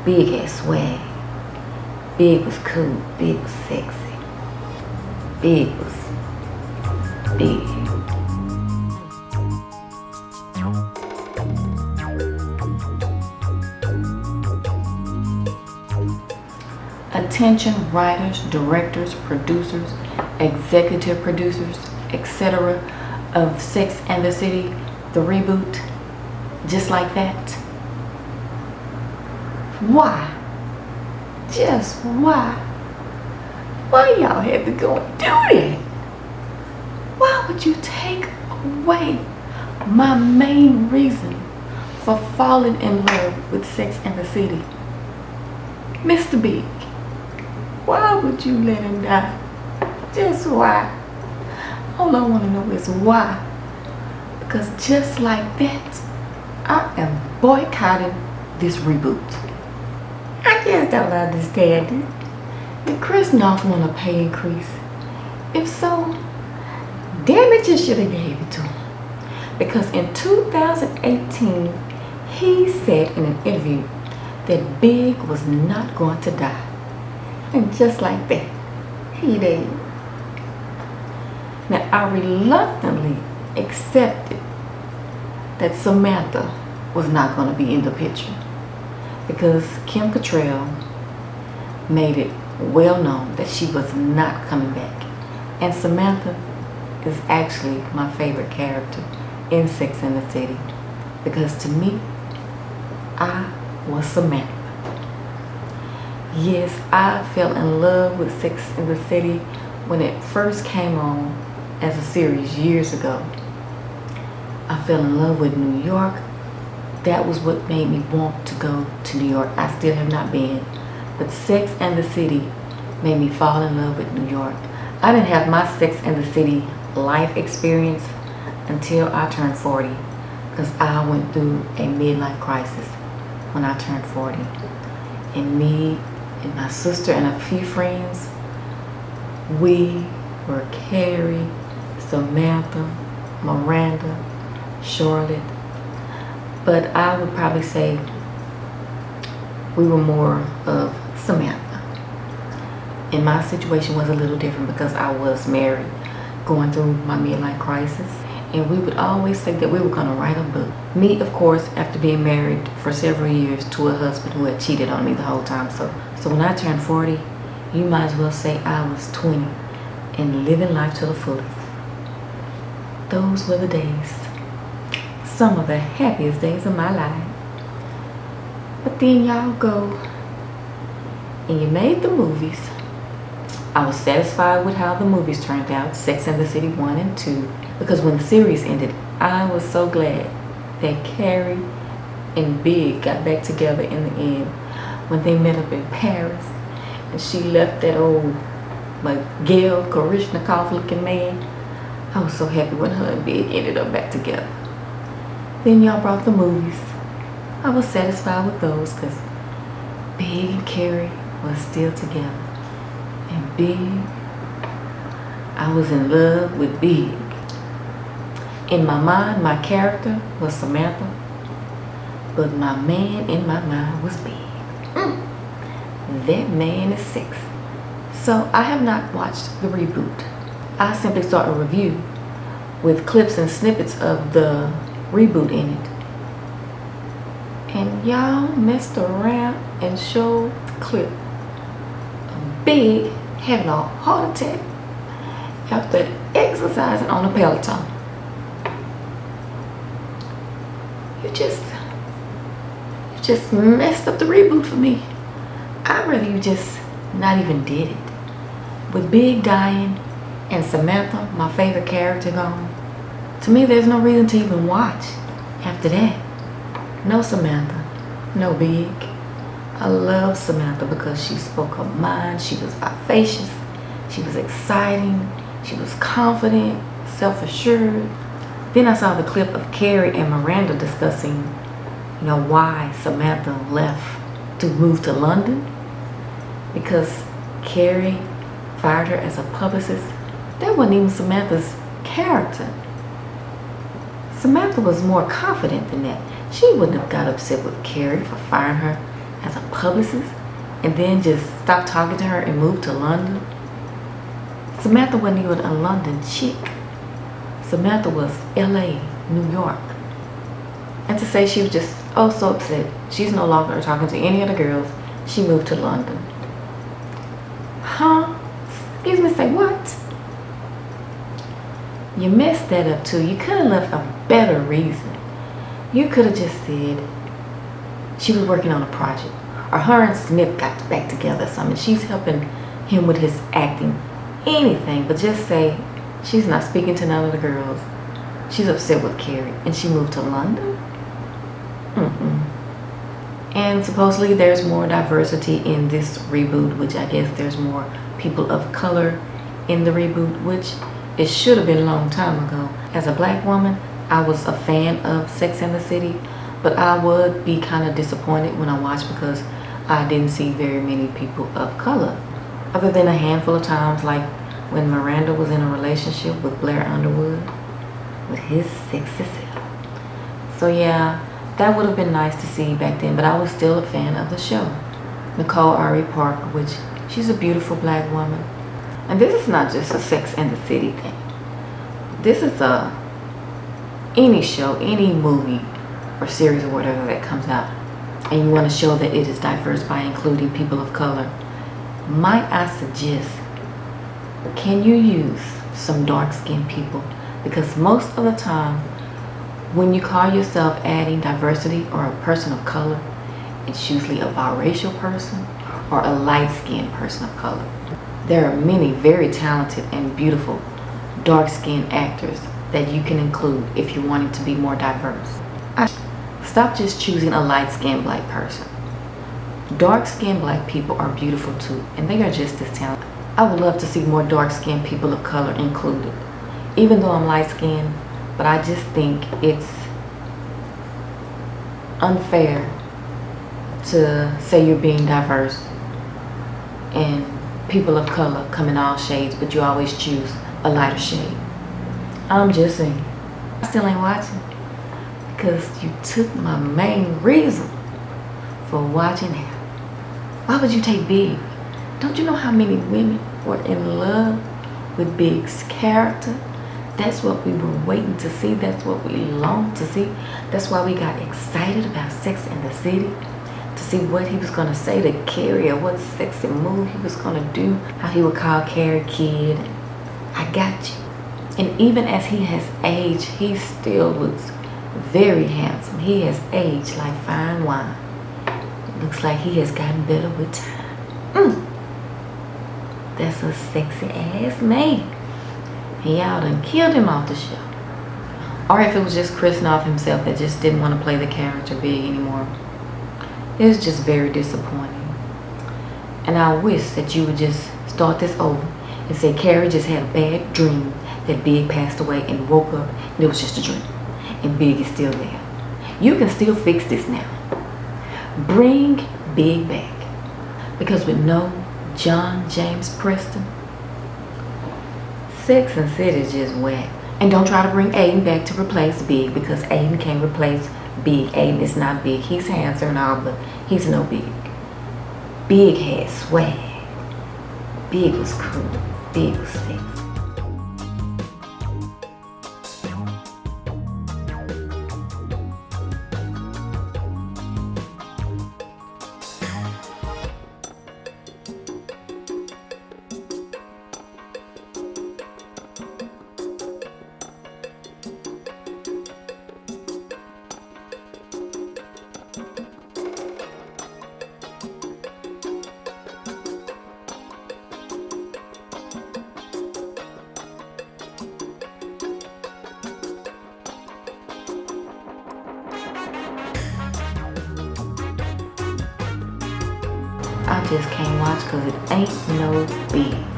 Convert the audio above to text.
Big had swag. Big was cool. Big was sexy. Big was big. Attention writers, directors, producers, executive producers, etc. of Sex and the City, the reboot, just like that. Why? Just why? Why y'all had to go and do that? Why would you take away my main reason for falling in love with Sex and the City? Mr. Big, why would you let him die? Just why? All I want to know is why. Because just like that, I am boycotting this reboot. I just don't understand it. Did Chris Noth want a pay increase? If so, damn it, you should have gave it to him. Because in 2018, he said in an interview that Big was not going to die. And just like that, he did. Now, I reluctantly accepted that Samantha was not going to be in the picture because Kim Cattrall made it well known that she was not coming back. And Samantha is actually my favorite character in Sex and the City because to me, I was Samantha. Yes, I fell in love with Sex and the City when it first came on as a series years ago. I fell in love with New York. That was what made me want to go to New York. I still have not been, but Sex and the City made me fall in love with New York. I didn't have my Sex and the City life experience until I turned 40 because I went through a midlife crisis when I turned 40. And me and my sister and a few friends, we were Carrie, Samantha, Miranda, Charlotte, but I would probably say we were more of Samantha. And my situation was a little different because I was married, going through my midlife crisis, and we would always say that we were going to write a book. Me, of course, after being married for several years to a husband who had cheated on me the whole time. So when I turned 40, you might as well say I was 20 and living life to the fullest. Those were the days, some of the happiest days of my life. But then y'all go and you made the movies. I was satisfied with how the movies turned out, Sex and the City 1 and 2, because when the series ended, I was so glad that Carrie and Big got back together in the end when they met up in Paris and she left that old Gail Korishnikov looking man. I was so happy when her and Big ended up back together. Then y'all brought the movies. I was satisfied with those because Big and Carrie was still together. And Big, I was in love with Big. In my mind, my character was Samantha, but my man in my mind was Big. That man is sexy. So I have not watched the reboot. I simply saw a review with clips and snippets of the reboot in it. And y'all messed around and showed the clip of Big having a heart attack after exercising on a Peloton. You just messed up the reboot for me. I'd rather you just not even did it. With Big dying and Samantha, my favorite character, gone, to me there's no reason to even watch after that. No Samantha, no Big. I love Samantha because she spoke her mind, she was vivacious, she was exciting, she was confident, self-assured. Then I saw the clip of Carrie and Miranda discussing, why Samantha left to move to London. Because Carrie fired her as a publicist. That wasn't even Samantha's character. Samantha was more confident than that. She wouldn't have got upset with Carrie for firing her as a publicist and then just stopped talking to her and moved to London. Samantha wasn't even a London chick. Samantha was LA, New York. And to say she was just so upset, she's no longer talking to any of the girls, she moved to London. Huh? Excuse me, say what? You messed that up too. You could have left a better reason. You could have just said she was working on a project, or her and Smith got back together or something. She's helping him with his acting. Anything, but just say she's not speaking to none of the girls. She's upset with Carrie and she moved to London? And supposedly there's more diversity in this reboot, which I guess there's more people of color in the reboot, which it should have been a long time ago. As a black woman, I was a fan of Sex and the City, but I would be kind of disappointed when I watched because I didn't see very many people of color, other than a handful of times, like when Miranda was in a relationship with Blair Underwood with his sexy self. So yeah, that would have been nice to see back then, but I was still a fan of the show. Nicole Ari Parker, which she's a beautiful black woman. And this is not just a Sex and the City thing. This is any show, any movie or series or whatever that comes out, and you want to show that it is diverse by including people of color, might I suggest, can you use some dark-skinned people? Because most of the time, when you call yourself adding diversity or a person of color, it's usually a biracial person or a light-skinned person of color. There are many very talented and beautiful dark-skinned actors that you can include if you're wanting to be more diverse. Stop just choosing a light-skinned black person. Dark-skinned black people are beautiful too, and they are just as talented. I would love to see more dark-skinned people of color included, even though I'm light-skinned, but I just think it's unfair to say you're being diverse and people of color come in all shades, but you always choose a lighter shade. I'm just saying. I still ain't watching because you took my main reason for watching it. Why would you take Big? Don't you know how many women were in love with Big's character? That's what we were waiting to see. That's what we longed to see. That's why we got excited about Sex and the City, to see what he was going to say to Carrie or what sexy move he was going to do, how he would call Carrie kid. I got you. And even as he has aged, he still looks very handsome. He has aged like fine wine. It looks like he has gotten better with time. That's a sexy ass man. And y'all done killed him off the show. Or if it was just Kristoff himself that just didn't want to play the character Big anymore. It's just very disappointing. And I wish that you would just start this over and say Carrie just had a bad dream that Big passed away and woke up and it was just a dream. And Big is still there. You can still fix this now. Bring Big back. Because with no John James Preston, Sex and City is just whack. And don't try to bring Aiden back to replace Big, because Aiden can't replace Big. Aiden is not Big. He's handsome and all, but he's no Big. Big had swag. Big was cool. Big was sexy. I just can't watch because it ain't no Big.